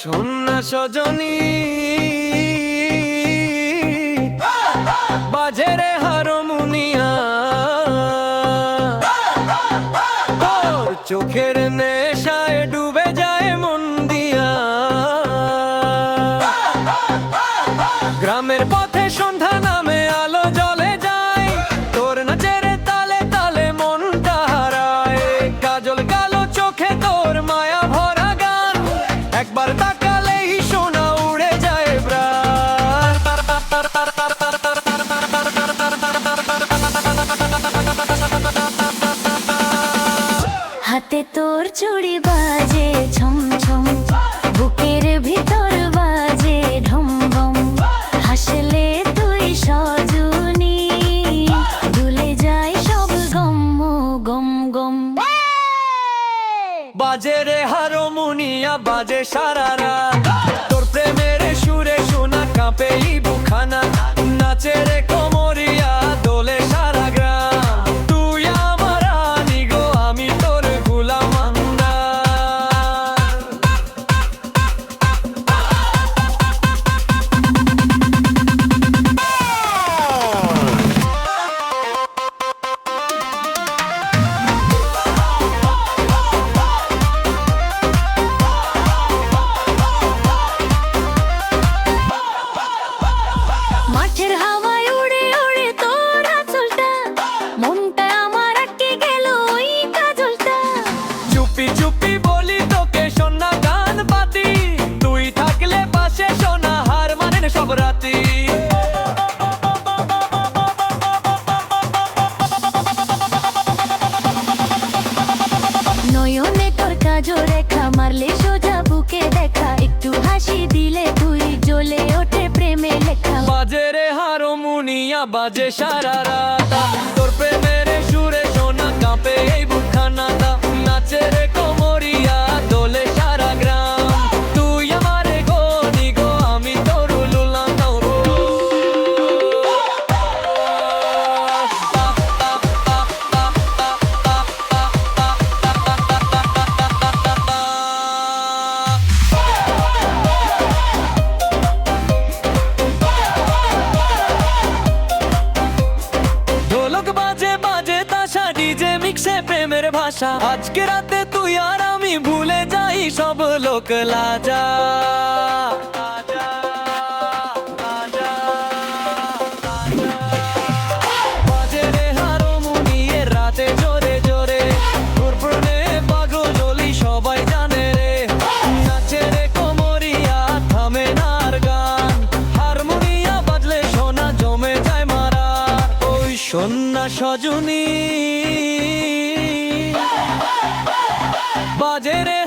শোনা সজনী বাজে রে হারমোনিয়া, তোর চোখের নেশায় ডুবে যায় মন দিয়া। গ্রামের পথে সন্ধ্যা নামে আলো জ্বলে যায়, তোর নাচের তালে তালে মনটা হারায়। কাজল কালো চোখে তোর মায়া ভরা গান, একবার তাকালেই সোনা উড়ে যায় প্রাণ। হাতে তোর চুড়ি বাজে ঝম ঝম, বুকের ভিতর বাজে ঢম ঢম। হাসলে তুই সজনী, ভুলে যায় সব গম গম গম। বাজে রে হারমোনিয়া বাজে সারা রাত, তোর প্রেমের সুরে সোনা কাঁপে এই বুকখানা। নাচে রে কোমরিয়া দোলে সারা গ্রাম, তুই আমার রানী গো আমি তোর গোলাম আন্দার। মাঠের হাওয়ায় উড়ে উড়ে তোর আঁচলটা, মনটা আমার আটকে গেল ওই কাজলটা। চুপি চুপি বলি তোকে সোনা গান পাতি, তুই থাকলে পাশে সোনা হার মানেন সব রাতি। নয়নে তোর কাজল রেখা, মারলে সোজা বুকে দেখা। একটু হাসি দিলে তুই জ্বলে ওঠে প্রেমে লেখা। বাজে রে হারমোনিয়া বাজে সারা রাত, তোর প্রেমের সুরে সোনা কাঁপে এই বুকখানাটা। নাচে রে কোমরিয়া দোলে সারা গ্রাম, তুই আমার গনি গো আমি তোর লুলাম। ঢোলক বাজে বাজে তাসা, ডিজে মিক্সে প্রেমের ভাষা। আজকে রাতে তুই আর আমি ভুলে যাই সব লোক লাজা। বাজে রে হারমোনিয়ার রাতে জোরে জোরে, তোর প্রেমে পাগল হলি সবাই জানে রে। নাচে রে কোমরিয়া থামে না আর গান, হারমোনিয়া বাজলে সোনা জমে যায় মারা। ওই সোনা সজনী বাজে রে